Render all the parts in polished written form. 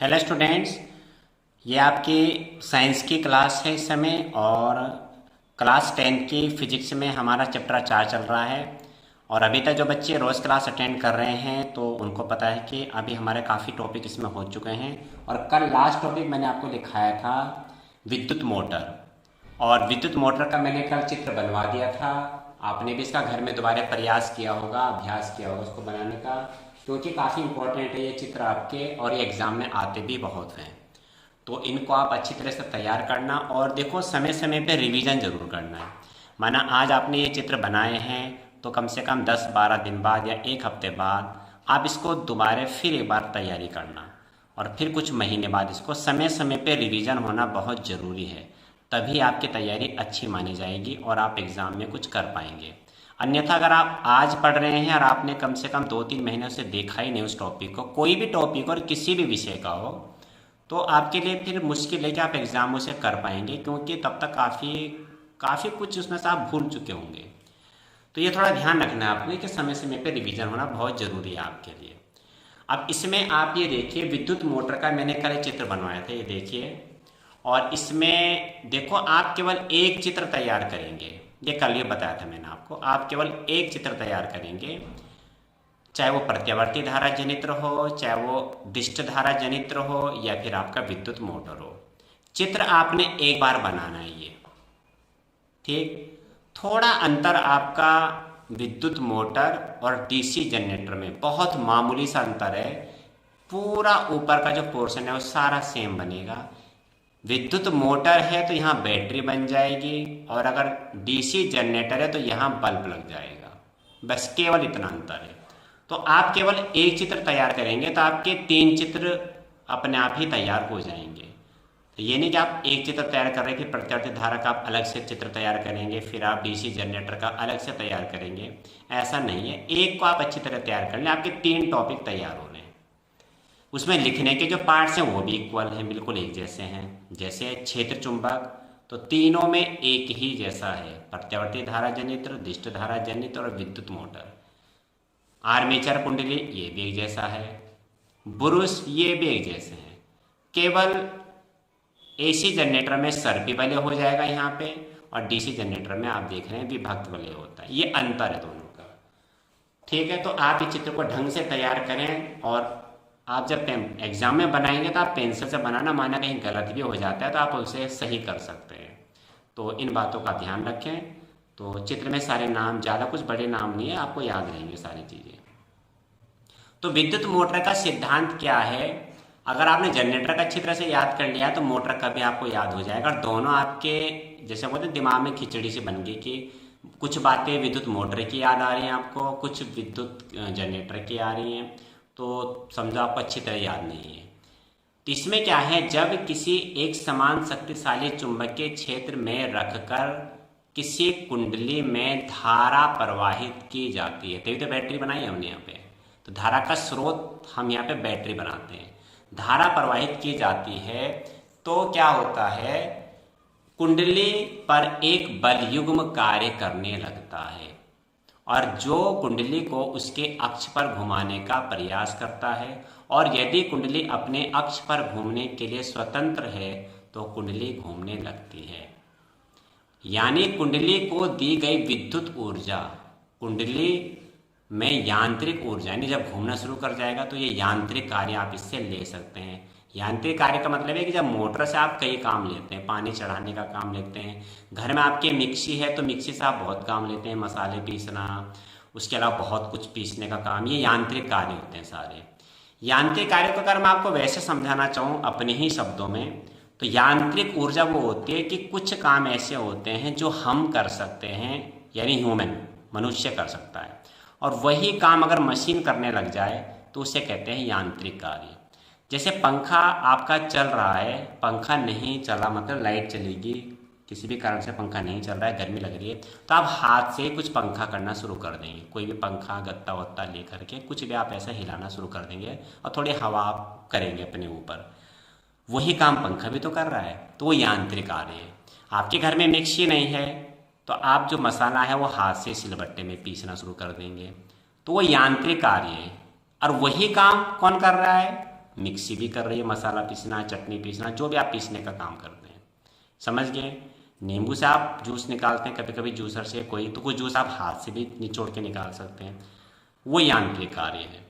Hello students, ये आपकी science की क्लास है इस समय। और क्लास 10 की फिजिक्स में हमारा चैप्टर 4 चल रहा है। और अभी तक जो बच्चे रोज़ क्लास अटेंड कर रहे हैं तो उनको पता है कि अभी हमारे काफ़ी टॉपिक इसमें हो चुके हैं। और कल लास्ट टॉपिक मैंने आपको दिखाया था विद्युत मोटर। और विद्युत मोटर का मैंने कल चित्र बनवा दिया था। आपने भी इसका घर में दोबारा प्रयास किया होगा, अभ्यास किया होगा उसको बनाने का, क्योंकि काफ़ी इंपॉर्टेंट है ये चित्र आपके, और ये एग्ज़ाम में आते भी बहुत हैं। तो इनको आप अच्छी तरह से तैयार करना, और देखो समय समय पे रिवीजन ज़रूर करना है। माना आज आपने ये चित्र बनाए हैं तो कम से कम 10-12 दिन बाद या एक हफ्ते बाद आप इसको दोबारा फिर एक बार तैयारी करना, और फिर कुछ महीने बाद इसको समय समय पे रिवीजन होना बहुत ज़रूरी है। तभी आपकी तैयारी अच्छी मानी जाएगी और आप एग्ज़ाम में कुछ कर पाएंगे। अन्यथा अगर आप आज पढ़ रहे हैं और आपने कम से कम 2-3 महीनों से देखा ही नहीं उस टॉपिक को, कोई भी टॉपिक और किसी भी विषय का हो, तो आपके लिए फिर मुश्किल है कि आप एग्ज़ाम उसे कर पाएंगे, क्योंकि तब तक काफ़ी काफ़ी कुछ उसमें से आप भूल चुके होंगे। तो ये थोड़ा ध्यान रखना है आपको कि समय समय पे रिवीजन होना बहुत ज़रूरी है आपके लिए। अब इसमें आप ये देखिए, विद्युत मोटर का मैंने कल चित्र बनवाया था, ये देखिए। और इसमें देखो, आप केवल एक चित्र तैयार करेंगे। ये कल ये बताया था मैंने आपको, आप केवल एक चित्र तैयार करेंगे, चाहे वो प्रत्यावर्ती धारा जनित्र हो, चाहे वो डिस्ट धारा जनित्र हो, या फिर आपका विद्युत मोटर हो। चित्र आपने एक बार बनाना है ये, ठीक। थोड़ा अंतर आपका विद्युत मोटर और डीसी जनरेटर में बहुत मामूली सा अंतर है। पूरा ऊपर का जो पोर्शन है वो सारा सेम बनेगा। विद्युत मोटर है तो यहाँ बैटरी बन जाएगी, और अगर डीसी जनरेटर है तो यहाँ बल्ब लग जाएगा। बस केवल इतना अंतर है। तो आप केवल एक चित्र तैयार करेंगे तो आपके 3 चित्र अपने आप ही तैयार हो जाएंगे। तो ये नहीं कि आप एक चित्र तैयार कर रहे हैं कि प्रत्यावर्ती धारा का आप अलग से चित्र तैयार करेंगे, फिर आप डीसी जनरेटर का अलग से तैयार करेंगे। ऐसा नहीं है, एक को आप अच्छी तरह तैयार कर लें, आपके 3 टॉपिक तैयार हो रहे हैं। उसमें लिखने के जो पार्ट्स हैं वो भी इक्वल हैं, बिल्कुल एक जैसे हैं। जैसे क्षेत्र चुंबक, तो तीनों में एक ही जैसा है, प्रत्यावर्ती धारा जनित्र, डिस्ट धारा जनित्र और विद्युत मोटर। आर्मेचर कुंडली ये भी एक जैसा है, ब्रुश ये भी एक जैसे हैं। केवल एसी जनरेटर में सर्पी वलय हो जाएगा यहाँ पे, और डीसी जनरेटर में आप देख रहे हैं विभक्त वलय होता है। ये अंतर है दोनों का, ठीक है। तो आप इस चित्र को ढंग से तैयार करें, और आप जब एग्जाम में बनाएंगे तो आप पेंसिल से बनाना, माना कहीं गलत भी हो जाता है तो आप उसे सही कर सकते हैं। तो इन बातों का ध्यान रखें। तो चित्र में सारे नाम, ज़्यादा कुछ बड़े नाम नहीं है, आपको याद रहेंगे सारी चीज़ें। तो विद्युत मोटर का सिद्धांत क्या है? अगर आपने जनरेटर का अच्छी तरह से याद कर लिया तो मोटर का भी आपको याद हो जाएगा। और दोनों आपके जैसे बोलते हैं दिमाग में खिचड़ी से बन गई, कि कुछ बातें विद्युत मोटर की याद आ रही हैं आपको, कुछ विद्युत जनरेटर की आ रही हैं, तो समझो आपको अच्छी तरह याद नहीं है। तो इसमें क्या है, जब किसी एक समान शक्तिशाली चुंबकीय क्षेत्र में रखकर किसी कुंडली में धारा प्रवाहित की जाती है, तभी तो बैटरी बनाई है हमने यहाँ पे। तो धारा का स्रोत हम यहाँ पे बैटरी बनाते हैं। धारा प्रवाहित की जाती है तो क्या होता है, कुंडली पर एक बल युग्म कार्य करने लगता है, और जो कुंडली को उसके अक्ष पर घुमाने का प्रयास करता है। और यदि कुंडली अपने अक्ष पर घूमने के लिए स्वतंत्र है तो कुंडली घूमने लगती है। यानी कुंडली को दी गई विद्युत ऊर्जा, कुंडली में यांत्रिक ऊर्जा, यानी जब घूमना शुरू कर जाएगा तो ये यांत्रिक कार्य आप इससे ले सकते हैं। यांत्रिक कार्य का मतलब है कि जब मोटर से आप कई काम लेते हैं, पानी चढ़ाने का काम लेते हैं, घर में आपके मिक्सी है तो मिक्सी से आप बहुत काम लेते हैं, मसाले पीसना, उसके अलावा बहुत कुछ पीसने का काम, ये यांत्रिक कार्य होते हैं सारे। यांत्रिक कार्य को अगर मैं आपको वैसे समझाना चाहूँ अपने ही शब्दों में, तो यांत्रिक ऊर्जा वो होती है कि कुछ काम ऐसे होते हैं जो हम कर सकते हैं, यानी ह्यूमन, मनुष्य कर सकता है, और वही काम अगर मशीन करने लग जाए तो उसे कहते हैं यांत्रिक कार्य। जैसे पंखा आपका चल रहा है, पंखा नहीं चला मतलब लाइट चलेगी, किसी भी कारण से पंखा नहीं चल रहा है, गर्मी लग रही है, तो आप हाथ से कुछ पंखा करना शुरू कर देंगे। कोई भी पंखा गत्ता वत्ता ले करके कुछ भी आप ऐसा हिलाना शुरू कर देंगे और थोड़ी हवा आप करेंगे अपने ऊपर। वही काम पंखा भी तो कर रहा है, तो वो यांत्रिक कार्य है। आपके घर में मिक्सी नहीं है तो आप जो मसाला है वो हाथ से सिलबट्टे में पीसना शुरू कर देंगे, तो वो यांत्रिक कार्य है। और वही काम कौन कर रहा है? मिक्सी भी कर रही है, मसाला पीसना, चटनी पीसना, जो भी आप पीसने का काम करते हैं, समझ गए। नींबू से आप जूस निकालते हैं, कभी कभी जूसर से कोई तो कुछ जूस आप हाथ से भी निचोड़ के निकाल सकते हैं, वो यांत्रिक कार्य है।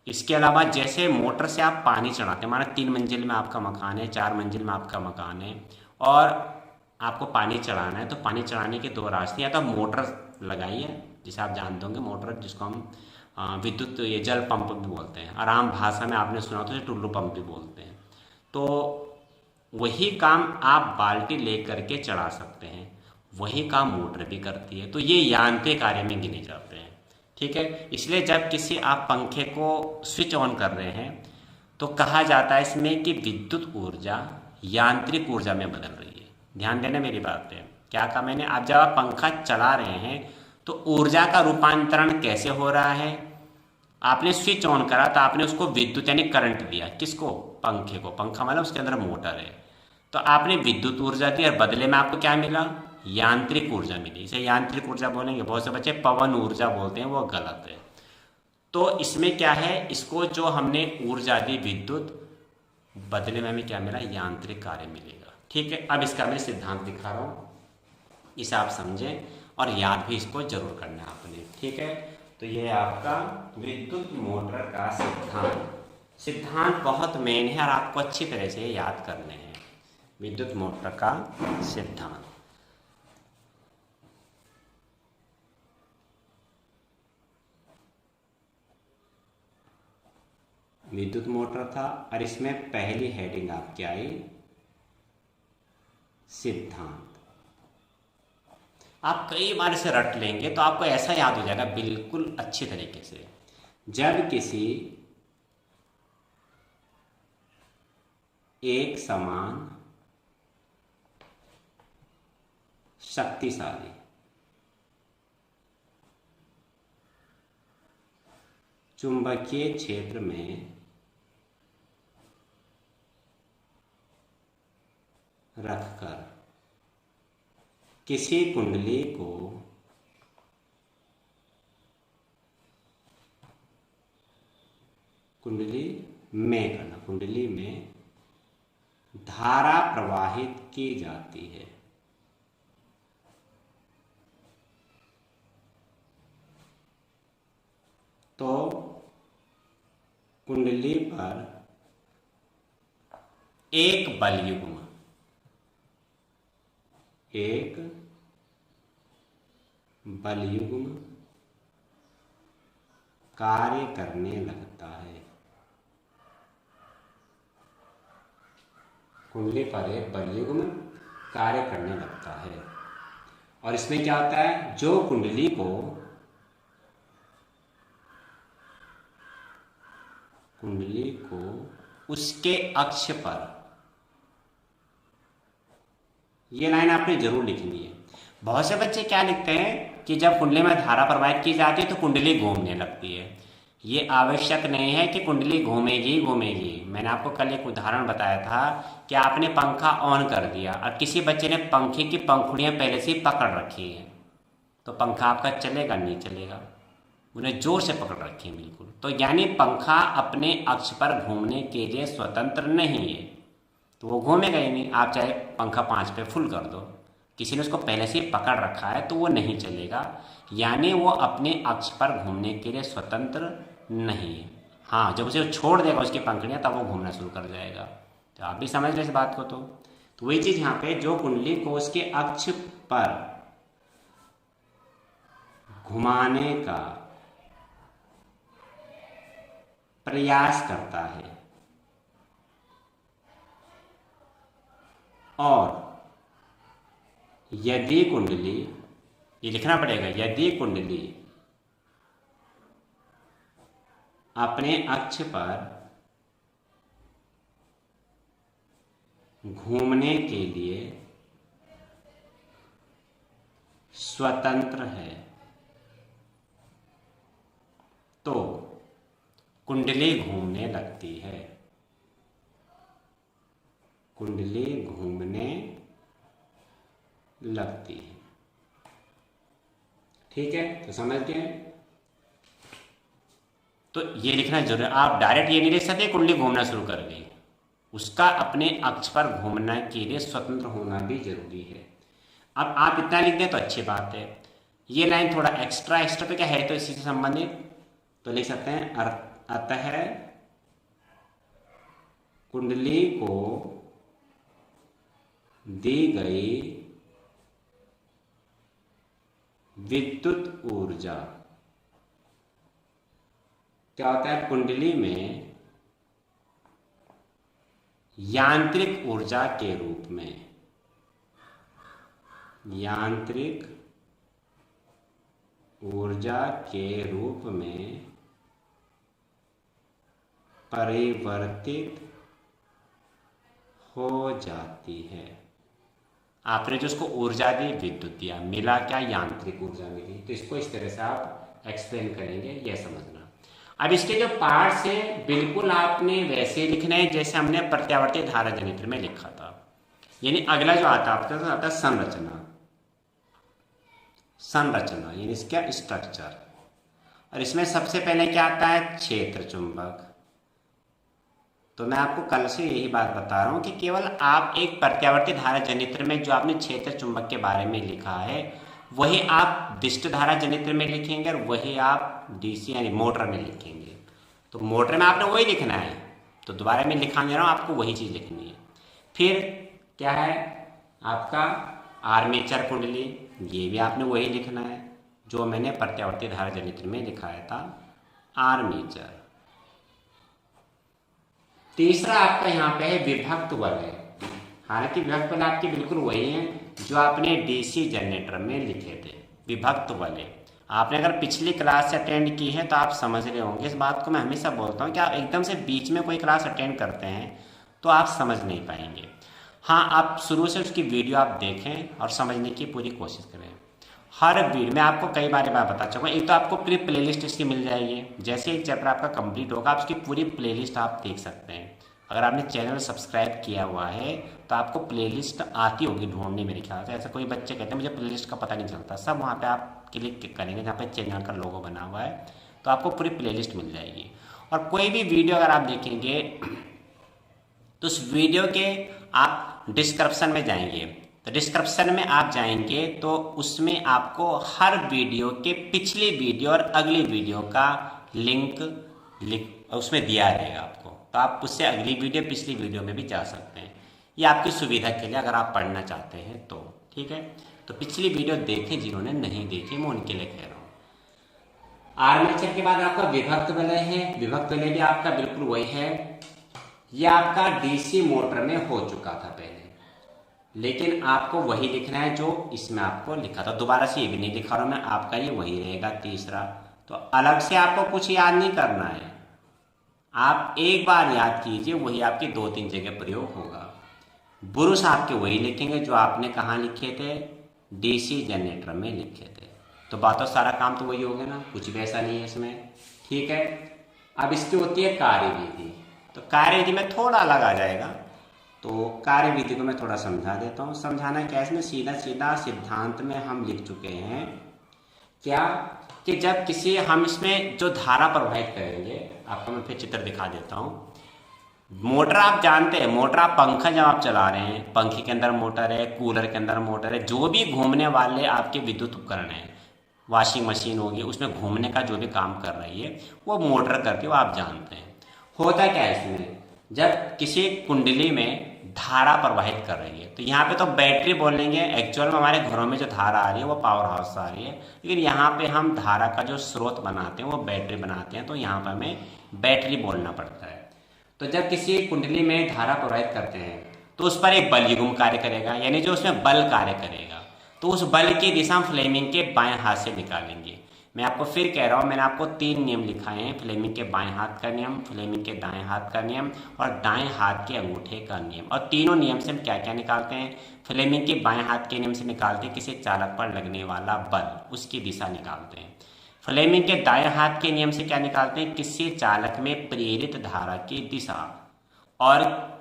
इसके अलावा जैसे मोटर से आप पानी चढ़ाते हैं, माना 3 मंजिल में आपका मकान है, 4 मंजिल में आपका मकान है, और आपको पानी चढ़ाना है, तो पानी चढ़ाने के 2 रास्ते, या तो आप मोटर लगाइए, जिसे आप जानते होंगे मोटर, जिसको हम विद्युत ये जल पंप भी बोलते हैं, और आम भाषा में आपने सुना तो टुल्लू पंप भी बोलते हैं। तो वही काम आप बाल्टी लेकर के चढ़ा सकते हैं, वही काम मोटर भी करती है, तो ये यांत्रिक कार्य में गिने जाते हैं। ठीक है, इसलिए जब किसी आप पंखे को स्विच ऑन कर रहे हैं तो कहा जाता है इसमें कि विद्युत ऊर्जा यांत्रिक ऊर्जा में बदल रही है। ध्यान देना मेरी बात पे, क्या कहा मैंने, आप जब आप पंखा चला रहे हैं तो ऊर्जा का रूपांतरण कैसे हो रहा है, आपने स्विच ऑन करा तो आपने उसको विद्युत यानी करंट दिया, किसको, पंखे को, पंखा मतलब उसके अंदर मोटर है, तो आपने विद्युत ऊर्जा दी और बदले में आपको क्या मिला, यांत्रिक ऊर्जा मिली। इसे यांत्रिक ऊर्जा बोलेंगे, बहुत से बच्चे पवन ऊर्जा बोलते हैं, वो गलत है। तो इसमें क्या है, इसको जो हमने ऊर्जा दी विद्युत, बदले में हमें क्या मिला, यांत्रिक कार्य मिलेगा। ठीक है, अब इसका मैं सिद्धांत दिखा रहा हूँ, इसे आप समझें और याद भी इसको जरूर करना है आपने। ठीक है, तो ये आपका विद्युत मोटर का सिद्धांत बहुत मेन है और आपको अच्छी तरह से याद करने हैं। विद्युत मोटर का सिद्धांत, विद्युत मोटर था, और इसमें पहली हेडिंग आपकी आई सिद्धांत। आप कई बार इसे रट लेंगे तो आपको ऐसा याद हो जाएगा बिल्कुल अच्छी तरीके से। जब किसी एक समान शक्तिशाली चुंबकीय क्षेत्र में रखकर किसी कुंडली को कुंडली में धारा प्रवाहित की जाती है, तो कुंडली पर एक बलयुग्म कार्य करने लगता है। कुंडली पर एक बलयुग्म कार्य करने लगता है, और इसमें क्या होता है, जो कुंडली को उसके अक्ष पर, ये लाइन आपने जरूर लिखनी है। बहुत से बच्चे क्या लिखते हैं कि जब कुंडली में धारा प्रवाहित की जाती है तो कुंडली घूमने लगती है। ये आवश्यक नहीं है कि कुंडली घूमेगी। मैंने आपको कल एक उदाहरण बताया था कि आपने पंखा ऑन कर दिया और किसी बच्चे ने पंखे की पंखुड़ियां पहले से ही पकड़ रखी है, तो पंखा आपका चलेगा नहीं चलेगा, उन्हें जोर से पकड़ रखी है बिल्कुल। तो यानी पंखा अपने अक्ष पर घूमने के लिए स्वतंत्र नहीं है, तो वो घूमेगा ही नहीं। आप चाहे पंखा 5 पे फुल कर दो, किसी ने उसको पहले से पकड़ रखा है तो वो नहीं चलेगा, यानी वो अपने अक्ष पर घूमने के लिए स्वतंत्र नहीं है। हाँ, जब उसे छोड़ देगा उसकी पंखुड़ियाँ तब वो घूमना शुरू कर जाएगा। तो आप भी समझ रहे इस बात को। तो वही चीज़ यहाँ पे, जो कुंडली को उसके अक्ष पर घुमाने का प्रयास करता है और यदि कुंडली, ये लिखना पड़ेगा, यदि कुंडली अपने अक्ष पर घूमने के लिए स्वतंत्र है तो कुंडली घूमने लगती है। कुंडली घूमने लगती है। ठीक है, तो समझ गए। तो ये लिखना जरूरी है। आप डायरेक्ट ये नहीं लिख सकते कुंडली घूमना शुरू कर गई, उसका अपने अक्ष पर घूमने के लिए स्वतंत्र होना भी जरूरी है। अब आप इतना लिख दें तो अच्छी बात है। ये लाइन थोड़ा एक्स्ट्रा पे क्या है तो इसी से संबंधित तो लिख सकते हैं, अतः कुंडली को दी गई विद्युत ऊर्जा, क्या होता है, कुंडली में यांत्रिक ऊर्जा के रूप में, यांत्रिक ऊर्जा के रूप में परिवर्तित हो जाती है। आपने जो उसको ऊर्जा दी, विद्युत दिया, मिला क्या, यांत्रिक ऊर्जा मिली। तो इसको इस तरह से आप एक्सप्लेन करेंगे, यह समझना। अब इसके जो पार्ट्स हैं बिल्कुल आपने वैसे लिखना है जैसे हमने प्रत्यावर्ती धारा जनित्र में लिखा था। यानी अगला जो आता है आपका तो आता है संरचना, संरचना यानी इसका स्ट्रक्चर। और इसमें सबसे पहले क्या आता है, क्षेत्र चुंबक। तो मैं आपको कल से यही बात बता रहा हूं कि केवल आप एक प्रत्यावर्ती धारा जनित्र में जो आपने क्षेत्र चुंबक के बारे में लिखा है वही आप विशिष्ट धारा जनित्र में लिखेंगे और वही आप डीसी यानी मोटर में लिखेंगे। तो मोटर में आपने वही लिखना है, तो दोबारा मैं लिखा नहीं रहा हूं, आपको वही चीज लिखनी है। फिर क्या है आपका आर्मेचर कुंडली, ये भी आपने वही लिखना है जो मैंने प्रत्यावर्ती धारा जनित्र में लिखाया था, आर्मेचर। तीसरा आपका यहाँ पे है विभक्त वलय। हालांकि विभक्त वलय आपके बिल्कुल वही है जो आपने डीसी जनरेटर में लिखे थे, विभक्त वलय। आपने अगर पिछली क्लास अटेंड की है तो आप समझ रहे होंगे इस बात को। मैं हमेशा बोलता हूँ कि आप एकदम से बीच में कोई क्लास अटेंड करते हैं तो आप समझ नहीं पाएंगे। हाँ, आप शुरू से उसकी वीडियो आप देखें और समझने की पूरी कोशिश करें। हर वीडियो में आपको कई बार बता चुका हूँ। एक तो आपको पूरी प्लेलिस्ट इसकी मिल जाएगी, जैसे एक चैप्टर आपका कंप्लीट होगा आप उसकी पूरी प्लेलिस्ट आप देख सकते हैं। अगर आपने चैनल सब्सक्राइब किया हुआ है तो आपको प्लेलिस्ट आती होगी ढूंढने, मेरे ख्याल से। ऐसा कोई बच्चे कहते हैं मुझे प्लेलिस्ट का पता नहीं चलता, सब वहाँ पे आप क्लिक करेंगे जहाँ पे चैनल का लोगो बना हुआ है तो आपको पूरी प्लेलिस्ट मिल जाएगी। और कोई भी वीडियो अगर आप देखेंगे तो उस वीडियो के आप डिस्क्रिप्शन में जाएंगे, तो डिस्क्रिप्शन में आप जाएंगे तो उसमें आपको हर वीडियो के पिछली वीडियो और अगली वीडियो का लिंक उसमें दिया रहेगा आपको, तो आप उससे अगली वीडियो पिछली वीडियो में भी जा सकते हैं। ये आपकी सुविधा के लिए अगर आप पढ़ना चाहते हैं तो ठीक है। तो पिछली वीडियो देखें, जिन्होंने नहीं देखी मैं उनके लिए कह रहा हूँ। आर्मेचर के बाद आपका विभक्त वलय है, विभक्त वलय भी आपका बिल्कुल वही है। यह आपका डीसी मोटर में हो चुका था पहले, लेकिन आपको वही लिखना है जो इसमें आपको लिखा था। दोबारा से ये भी नहीं लिखा रहा मैं, आपका ये वही रहेगा तीसरा। तो अलग से आपको कुछ याद नहीं करना है, आप एक बार याद कीजिए, वही आपकी 2-3 जगह प्रयोग होगा। बुरुश आपके वही लिखेंगे जो आपने कहाँ लिखे थे, डीसी जनरेटर में लिखे थे। तो बातों सारा काम तो वही हो गया ना, कुछ भी ऐसा नहीं है इसमें, ठीक है। अब इसकी होती है कार्यविधि, तो कार्यविधि में थोड़ा अलग आ जाएगा, तो कार्यविधि को मैं थोड़ा समझा देता हूँ। समझाना क्या है, इसमें सीधा सीधा सिद्धांत में हम लिख चुके हैं क्या कि जब किसी हम इसमें जो धारा प्रवाहित करेंगे, आपको मैं फिर चित्र दिखा देता हूँ। मोटर आप जानते हैं, मोटर आप पंखा जब आप चला रहे हैं, पंखे के अंदर मोटर है, कूलर के अंदर मोटर है, जो भी घूमने वाले आपके विद्युत उपकरण हैं, वॉशिंग मशीन होगी उसमें घूमने का जो भी काम कर रही है वो मोटर करती है, वो आप जानते हैं। होता क्या है इसमें, जब किसी कुंडली में धारा प्रवाहित कर रही है, तो यहाँ पे तो बैटरी बोलेंगे, एक्चुअल में हमारे घरों में जो धारा आ रही है वो पावर हाउस से आ रही है, लेकिन यहाँ पे हम धारा का जो स्रोत बनाते हैं वो बैटरी बनाते हैं, तो यहाँ पर हमें बैटरी बोलना पड़ता है। तो जब किसी कुंडली में धारा प्रवाहित करते हैं तो उस पर एक बल युग्म कार्य करेगा, यानी जो उसमें बल कार्य करेगा, तो उस बल की दिशा हम फ्लेमिंग के बाएं हाथ से निकालेंगे। मैं आपको फिर कह रहा हूँ, मैंने आपको 3 नियम लिखाए हैं, फ्लेमिंग के बाएं हाथ का नियम, फ्लेमिंग के दाएं हाथ का नियम और दाएं हाथ के अंगूठे का नियम। और तीनों नियम से हम क्या क्या निकालते हैं, फ्लेमिंग के बाएं हाथ के नियम से निकालते हैं किसी चालक पर लगने वाला बल, उसकी दिशा निकालते हैं। फ्लेमिंग के दाएं हाथ के नियम से क्या निकालते हैं, किसी चालक में प्रेरित धारा की दिशा। और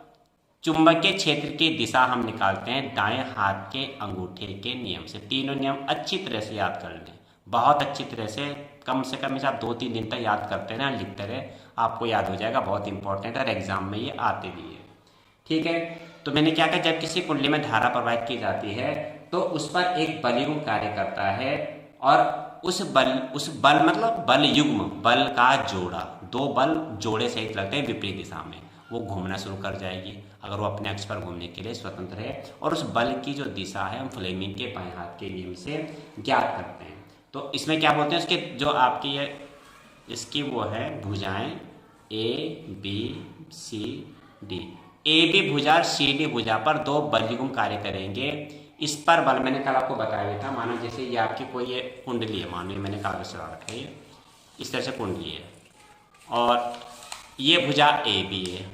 चुंबकीय क्षेत्र की दिशा हम निकालते हैं दाएं हाथ के अंगूठे के नियम से। तीनों नियम अच्छी तरह से याद कर लें, बहुत अच्छी तरह से कम इसे आप 2-3 दिन तक याद करते रहे, लिखते रहे, आपको याद हो जाएगा। बहुत इंपॉर्टेंट है और एग्जाम में ये आते भी है। ठीक है, तो मैंने क्या कहा, जब किसी कुंडली में धारा प्रवाहित की जाती है तो उस पर एक बलयुग्म कार्य करता है, और उस बल मतलब बल युग्म, बल का जोड़ा, दो बल जोड़े सहित लगते हैं विपरीत दिशा में, वो घूमना शुरू कर जाएगी अगर वो अपने अक्ष पर घूमने के लिए स्वतंत्र है। और उस बल की जो दिशा है हम फ्लेमिंग के बाएं हाथ के नियम से ज्ञात करते हैं। तो इसमें क्या बोलते हैं, उसके जो आपकी ये इसकी वो है भुजाएं ABCD, AB भुजा और CD भुजा पर दो बलयुग्म कार्य करेंगे। इस पर बल मैंने कल आपको बताया था, मानो जैसे ये आपकी कोई ये कुंडली है, मानो ये मैंने कागज चढ़ा रखा है, ये इस तरह से कुंडली है और ये भुजा AB है,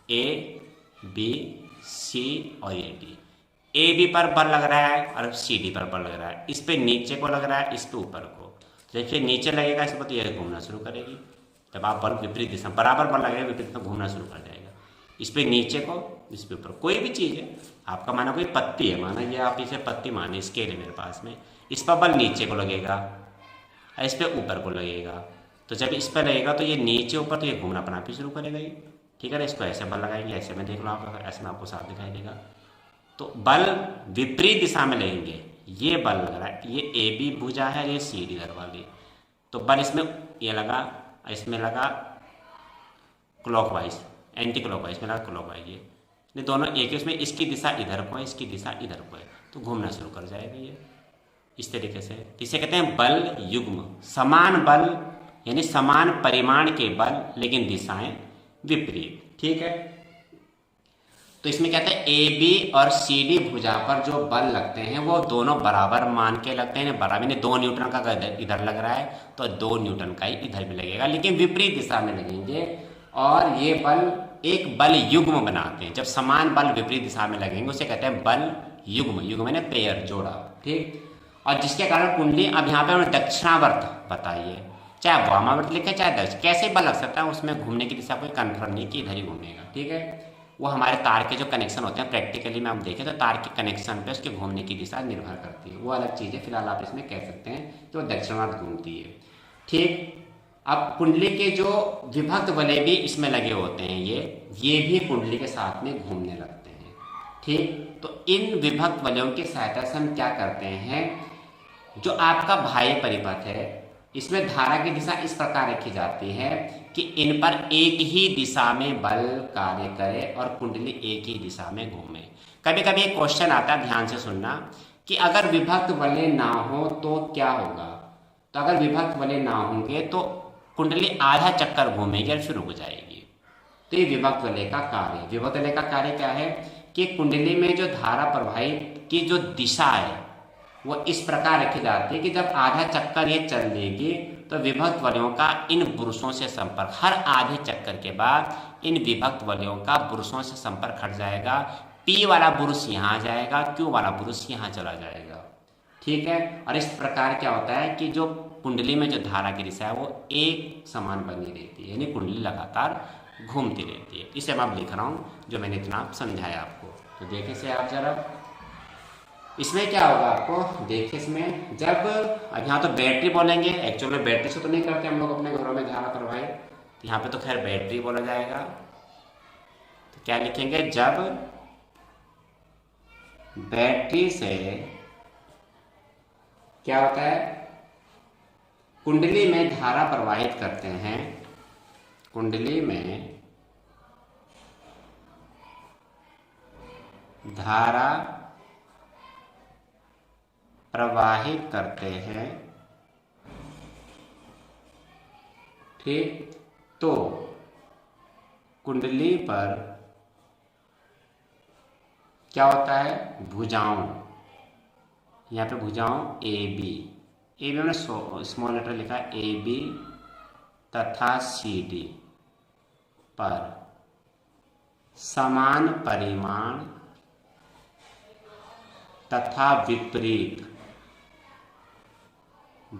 ABC और ये D। AB पर बल लग रहा है और CD पर बल लग रहा है, इस पे नीचे को लग रहा है, इस पे ऊपर को। देखिए नीचे लगेगा इस पर तो यह घूमना शुरू करेगी, जब आप बल विपरीत दिशा बराबर बल लगेगा विपरीत दिशा घूमना शुरू कर जाएगा। इस पे नीचे को, इस पे ऊपर, कोई भी चीज़ है आपका, माना कोई पत्ती है, माना ये आप इसे पत्ती माने, स्केल है मेरे पास में, इस पर बल नीचे को लगेगा, इस पे ऊपर को लगेगा। तो जब इस पर लगेगा तो ये नीचे ऊपर तो ये घूमना अपना भी शुरू करेगा ये। ठीक है ना, इसको ऐसे बल लगाएंगे, ऐसे में देख लो आप, ऐसे में आपको साफ दिखाई देगा। तो बल विपरीत दिशा में लगेंगे, ये बल लग रहा है, ये AB भुजा है, ये CD इधर वाली, तो बल इसमें ये लगा, इसमें लगा क्लॉकवाइज, एंटी क्लॉकवाइज में लगा क्लॉकवाइज, ये दोनों एक ही, उसमें इसकी दिशा इधर को है, इसकी दिशा इधर को है, तो घूमना शुरू कर जाएगा ये इस तरीके से। इसे कहते हैं बल युग्म, समान बल यानी समान परिमाण के बल लेकिन दिशाएं विपरीत। ठीक है, तो इसमें कहते हैं AB और CD भुजा पर जो बल लगते हैं वो दोनों बराबर मान के लगते हैं, बराबर यानी 2 न्यूटन का इधर लग रहा है तो 2 न्यूटन का ही इधर भी लगेगा, लेकिन विपरीत दिशा में लगेंगे। और ये बल एक बल युग्म बनाते हैं, जब समान बल विपरीत दिशा में लगेंगे उसे कहते हैं बल युग्म, युग्म मैंने पेयर, जोड़ा। ठीक, और जिसके कारण कुंडली, अब यहाँ पे उन्होंने दक्षिणावर्त बताइए, चाहे वामावर्त लिखे चाहे दक्षिण, कैसे बल लग सकता है, उसमें घूमने की दिशा कोई कन्फर्म नहीं कि इधर ही घूमेगा। ठीक है, वो हमारे तार के जो कनेक्शन होते हैं प्रैक्टिकली में हम देखें तो तार के कनेक्शन पे उसके घूमने की दिशा निर्भर करती है, वो अलग चीज़ है। फिलहाल आप इसमें कह सकते हैं कि वो दक्षिणावर्त घूमती है। ठीक, अब कुंडली के जो विभक्त वलय भी इसमें लगे होते हैं, ये भी कुंडली के साथ में घूमने लगते हैं। ठीक, तो इन विभक्त वलयों की सहायता से हम क्या करते हैं, जो आपका बाह्य परिपथ है इसमें धारा की दिशा इस प्रकार रखी जाती है कि इन पर एक ही दिशा में बल कार्य करे और कुंडली एक ही दिशा में घूमे। कभी कभी एक क्वेश्चन आता है, ध्यान से सुनना, कि अगर विभक्त वलय ना हो तो क्या होगा। तो अगर विभक्त वलय ना होंगे तो कुंडली आधा चक्कर घूमेगी और फिर रुक जाएगी। तो ये विभक्त वलय का कार्य, विभक्त वलय का कार्य क्या है कि कुंडली में जो धारा प्रवाहित की जो दिशा है वो इस प्रकार रखी जाती है कि जब आधा चक्कर ये चल देगी तो विभक्त वलयों का इन पुरुषों से संपर्क, हर आधे चक्कर के बाद इन विभक्त वलयों का पुरुषों से संपर्क हट जाएगा। P वाला पुरुष यहाँ आ जाएगा, Q वाला पुरुष यहाँ चला जाएगा। ठीक है, और इस प्रकार क्या होता है कि जो कुंडली में जो धारा की दिशा है वो एक समान बनी रहती है, यानी कुंडली लगातार घूमती रहती है। इसे मैं लिख रहा हूँ जो मैंने इतना समझाया आपको। तो देखिए से आप जरा इसमें क्या होगा आपको, देखिए इसमें जब, अब यहाँ तो बैटरी बोलेंगे, एक्चुअल में बैटरी से तो नहीं करते हम लोग अपने घरों में धारा प्रवाहित, यहाँ पे तो खैर बैटरी बोला जाएगा। तो क्या लिखेंगे, जब बैटरी से क्या होता है, कुंडली में धारा प्रवाहित करते हैं, कुंडली में धारा प्रवाहित करते हैं। ठीक, तो कुंडली पर क्या होता है, भुजाओं, यहाँ पे भुजाओं AB मैंने स्मॉल लेटर लिखा है, AB तथा CD पर समान परिमाण तथा विपरीत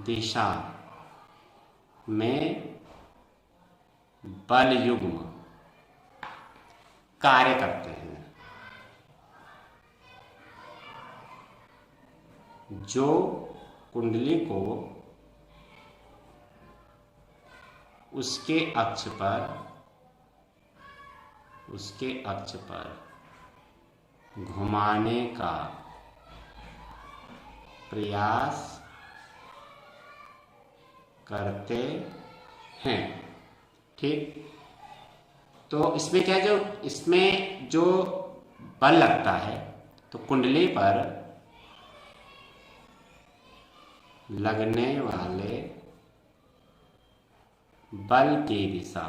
दिशा में बल युग्म कार्य करते हैं, जो कुंडली को उसके अक्ष पर घुमाने का प्रयास करते हैं। ठीक, तो इसमें क्या है, इसमें जो बल लगता है तो कुंडली पर लगने वाले बल की दिशा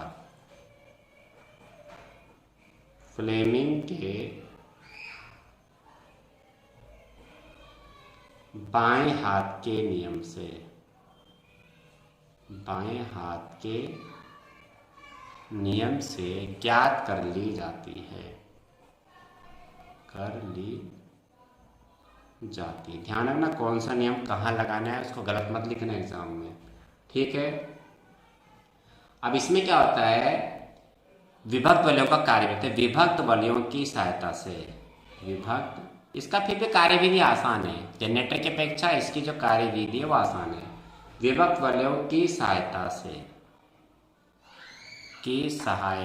फ्लेमिंग के बाएं हाथ के नियम से ज्ञात कर ली जाती है। ध्यान रखना कौन सा नियम कहाँ लगाना है, उसको गलत मत लिखना एग्जाम में। ठीक है, अब इसमें क्या होता है, विभक्त वलयों का कार्य करते हैं। विभक्त वलयों की सहायता से इसका फिर भी कार्यविधि आसान है, जनरेटर की अपेक्षा इसकी जो कार्यविधि है वो आसान है। विभक्त वलयों की सहायता